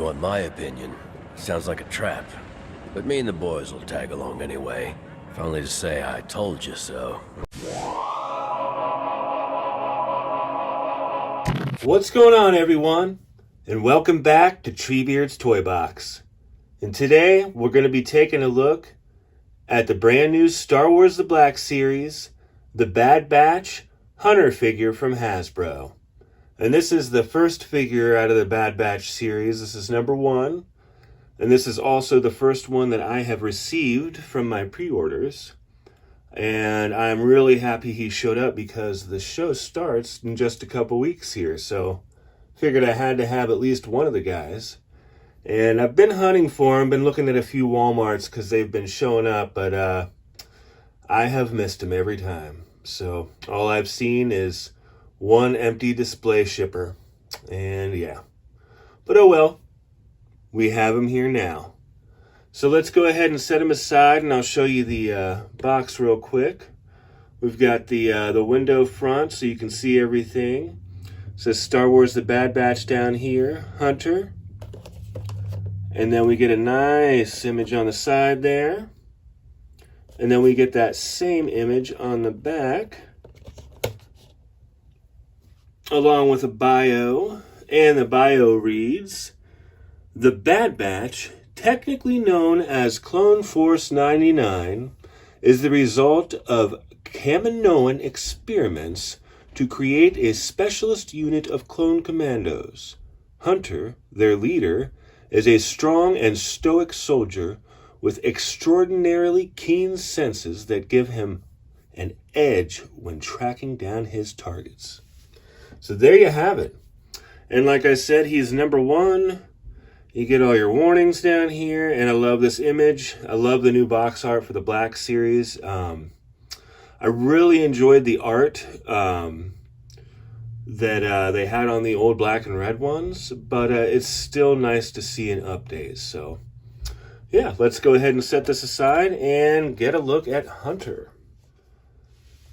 you want my opinion, sounds like a trap. But me and the boys will tag along anyway. If only to say I told you so. What's going on, everyone? And welcome back to Treebeard's Toy Box. And today we're going to be taking a look at the brand new Star Wars The Black Series, the Bad Batch Hunter figure from Hasbro. And this is the first figure out of the Bad Batch series. This is number 1. And this is also the first one that I have received from my pre-orders. And I'm really happy he showed up because the show starts in just a couple weeks here. So figured I had to have at least one of the guys. And I've been hunting for him, been looking at a few Walmarts because they've been showing up. But I have missed him every time. So all I've seen is one empty display shipper. And yeah. But oh well. We have him here now. So let's go ahead and set him aside, and I'll show you the box real quick. We've got the window front so you can see everything. It says Star Wars The Bad Batch down here, Hunter. And then we get a nice image on the side there. And then we get that same image on the back, along with a bio. And the bio reads, "The Bad Batch, technically known as Clone Force 99, is the result of Kaminoan experiments to create a specialist unit of clone commandos. Hunter, their leader, is a strong and stoic soldier with extraordinarily keen senses that give him an edge when tracking down his targets." So there you have it. And like I said, he's number 1. You get all your warnings down here, and I love this image. I love the new box art for the Black Series. I really enjoyed the art that they had on the old black and red ones, but it's still nice to see an update. So yeah, let's go ahead and set this aside and get a look at Hunter.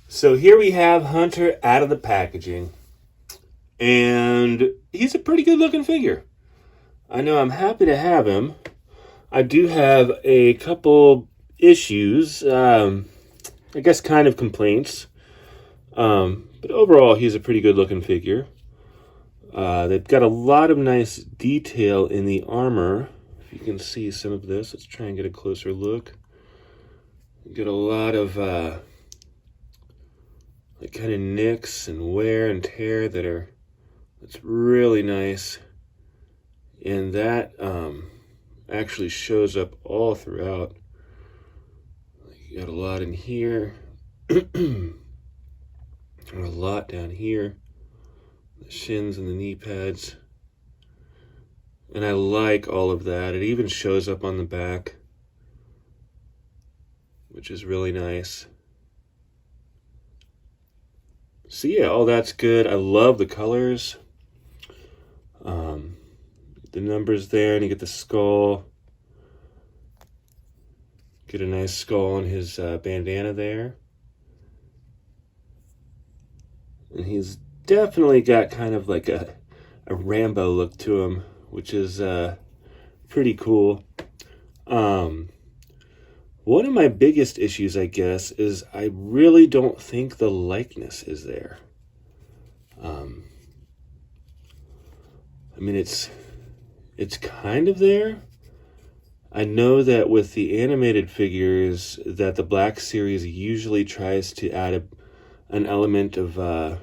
So here we have Hunter out of the packaging, and he's a pretty good looking figure. I know I'm happy to have him. I do have a couple issues, I guess kind of complaints. But overall, he's a pretty good looking figure. They've got a lot of nice detail in the armor. If you can see some of this, let's try and get a closer look. You get a lot of like kind of nicks and wear and tear that's really nice. And that actually shows up all throughout. You got a lot in here. And a lot down here. The shins and the knee pads. And I like all of that. It even shows up on the back, which is really nice. So yeah, all that's good. I love the colors. The numbers there, and you get the skull. Get a nice skull on his bandana there. And he's definitely got kind of like a Rambo look to him, which is pretty cool. One of my biggest issues, I guess, is I really don't think the likeness is there. I mean, it's kind of there. I know that with the animated figures that the Black Series usually tries to add an element of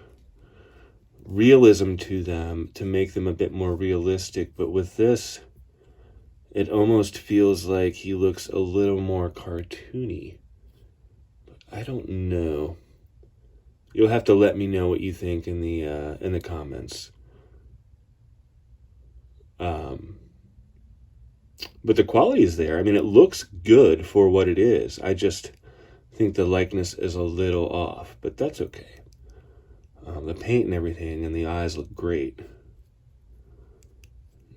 realism to them to make them a bit more realistic. But with this, it almost feels like he looks a little more cartoony. But I don't know. You'll have to let me know what you think in the comments. But the quality is there. I mean, it looks good for what it is. I just think the likeness is a little off, but that's okay. The paint and everything and the eyes look great.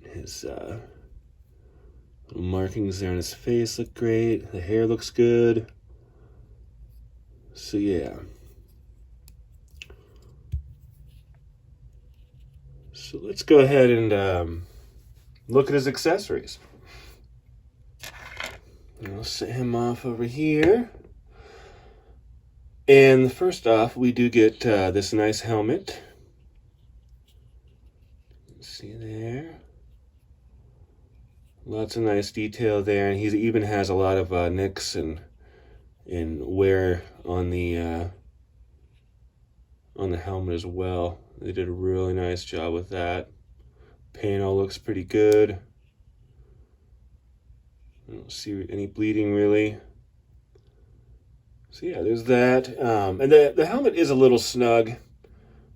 His little markings there on his face look great. The hair looks good. So yeah. So let's go ahead and look at his accessories. I'll set him off over here. And first off, we do get this nice helmet. See there? Lots of nice detail there, and he even has a lot of nicks and wear on the helmet as well. They did a really nice job with that. Paint all looks pretty good. I don't see any bleeding really. So yeah, there's that. And the helmet is a little snug.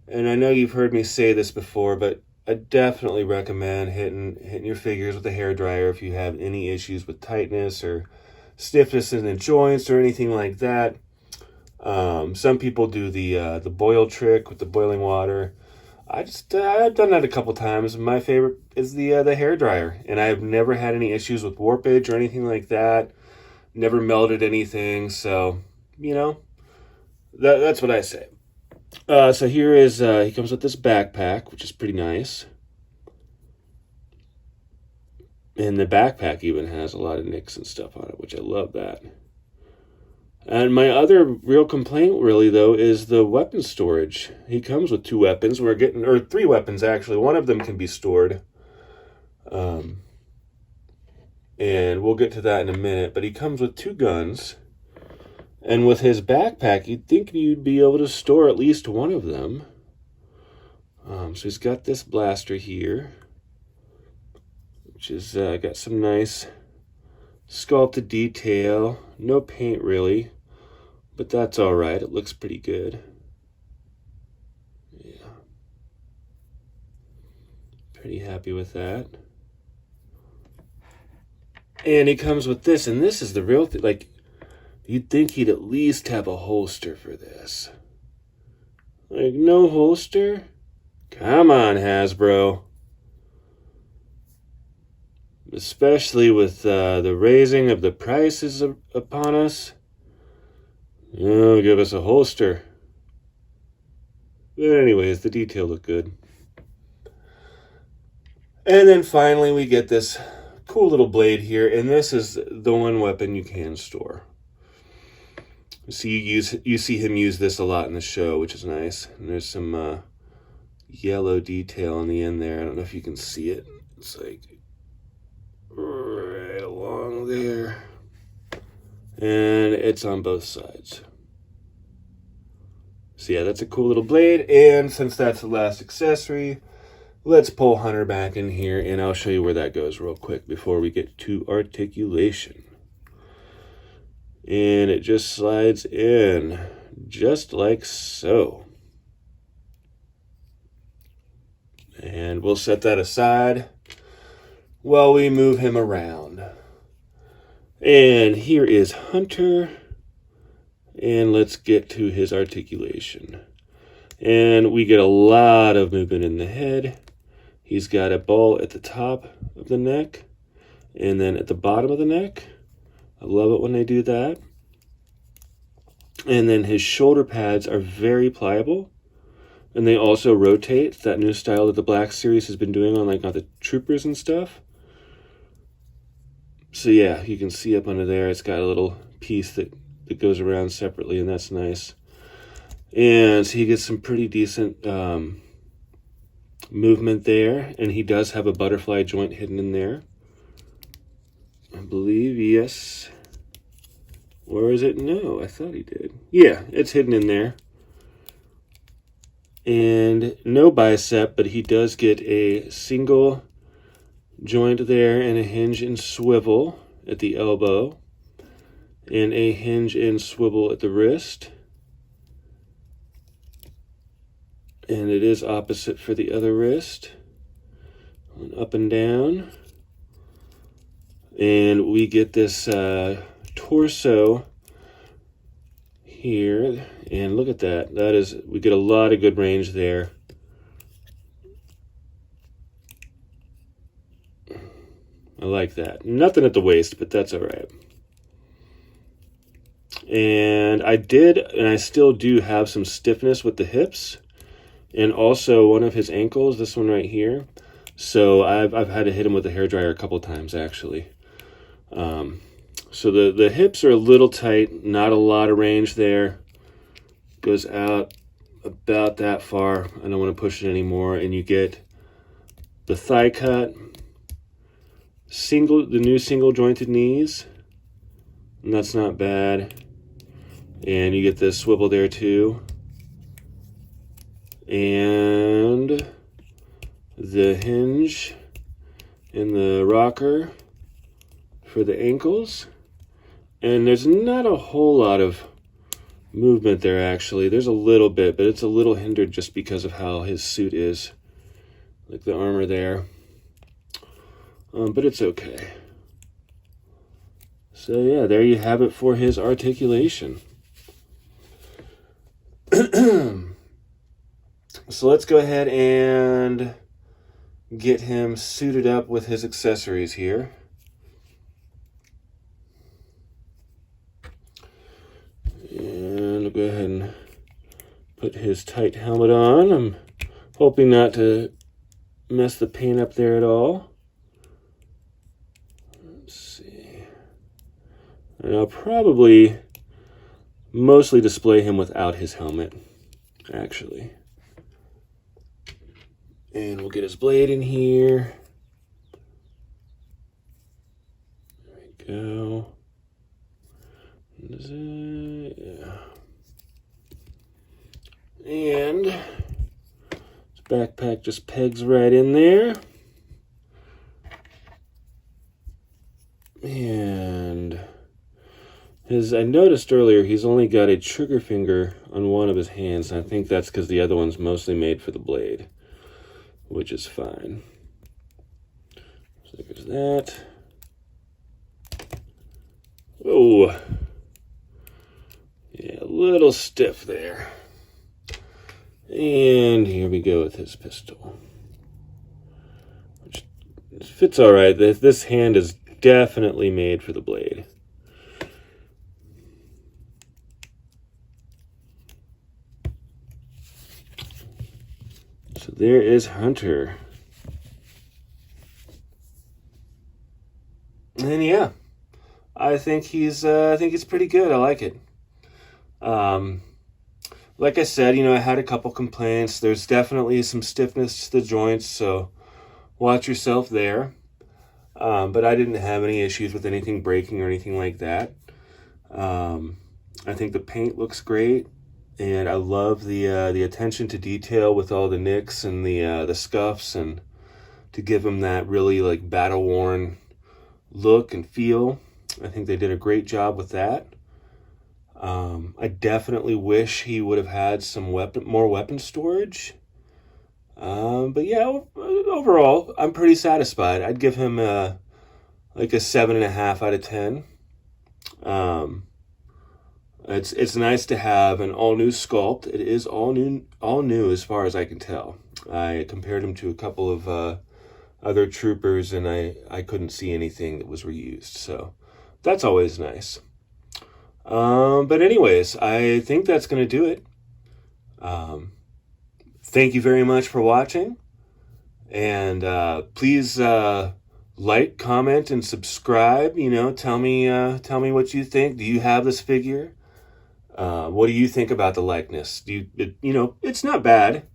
And I know you've heard me say this before, but I definitely recommend hitting your figures with a hairdryer if you have any issues with tightness or stiffness in the joints or anything like that. Some people do the boil trick with the boiling water. I've done that a couple times. My favorite is the hairdryer, and I've never had any issues with warpage or anything like that. Never melted anything, so that's what I say. So here is he comes with this backpack, which is pretty nice, and the backpack even has a lot of nicks and stuff on it, which I love that. And my other real complaint, really, though, is the weapon storage. He comes with 2 weapons. Or 3 weapons, actually. One of them can be stored. And we'll get to that in a minute. But he comes with 2 guns. And with his backpack, you'd think you'd be able to store at least one of them. So he's got this blaster here, which is got some nice sculpted detail. No paint, really. But that's all right. It looks pretty good. Yeah. Pretty happy with that. And he comes with this, and this is the real thing. Like, you'd think he'd at least have a holster for this. Like, no holster? Come on, Hasbro. Especially with the raising of the prices upon us. Oh, give us a holster. But anyways, the detail looked good. And then finally we get this cool little blade here, and this is the one weapon you can store. So you see him use this a lot in the show, which is nice. And there's some yellow detail on the end there. I don't know if you can see it. It's like right along there. And it's on both sides. So yeah, that's a cool little blade. And since that's the last accessory, let's pull Hunter back in here, and I'll show you where that goes real quick before we get to articulation. And it just slides in, just like so. And we'll set that aside while we move him around. And here is Hunter. And let's get to his articulation. And we get a lot of movement in the head. He's got a ball at the top of the neck and then at the bottom of the neck. I love it when they do that. And then his shoulder pads are very pliable. And they also rotate, that new style that the Black Series has been doing on the troopers and stuff. So yeah, you can see up under there, it's got a little piece that goes around separately, and that's nice. And so he gets some pretty decent movement there, and he does have a butterfly joint hidden in there. I believe, yes. Or is it? No, I thought he did. Yeah, it's hidden in there. And no bicep, but he does get a single joint there and a hinge and swivel at the elbow. And a hinge and swivel at the wrist. And it is opposite for the other wrist. Up and down. And we get this torso here. And look at that. We get a lot of good range there. I like that. Nothing at the waist, but that's all right. And I still do have some stiffness with the hips. And also one of his ankles, this one right here, So I've had to hit him with a hairdryer a couple times, actually. So the hips are a little tight, not a lot of range there. Goes out about that far. I don't want to push it anymore. And you get the thigh cut, the new single jointed knees, and that's not bad. And you get the swivel there too. And the hinge and the rocker for the ankles. And there's not a whole lot of movement there, actually. There's a little bit, but it's a little hindered just because of how his suit is. Like the armor there. But it's okay. So yeah, there you have it for his articulation. So let's go ahead and get him suited up with his accessories here. And I'll go ahead and put his tight helmet on. I'm hoping not to mess the paint up there at all. Let's see. And I'll probably mostly display him without his helmet, actually. And we'll get his blade in here. There we go. Yeah. And his backpack just pegs right in there. And I noticed earlier he's only got a trigger finger on one of his hands, and I think that's because the other one's mostly made for the blade, which is fine. So there's that. Oh, yeah, a little stiff there. And here we go with his pistol, which fits all right. This hand is definitely made for the blade. So there is Hunter. And yeah, I think he's pretty good. I like it. Like I said, I had a couple complaints. There's definitely some stiffness to the joints, so watch yourself there. But I didn't have any issues with anything breaking or anything like that. I think the paint looks great. And I love the attention to detail with all the nicks and the scuffs, and to give him that really like battle-worn look and feel. I think they did a great job with that. I definitely wish he would have had some more weapon storage. But yeah, overall, I'm pretty satisfied. I'd give him like a 7.5 out of 10. It's nice to have an all-new sculpt. It is all new as far as I can tell. I compared him to a couple of other troopers, and I couldn't see anything that was reused. So that's always nice. But anyways, I think that's going to do it. Thank you very much for watching. And please like, comment, and subscribe. Tell me what you think. Do you have this figure? What do you think about the likeness? It's not bad.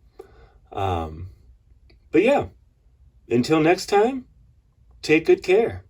But yeah, until next time, take good care.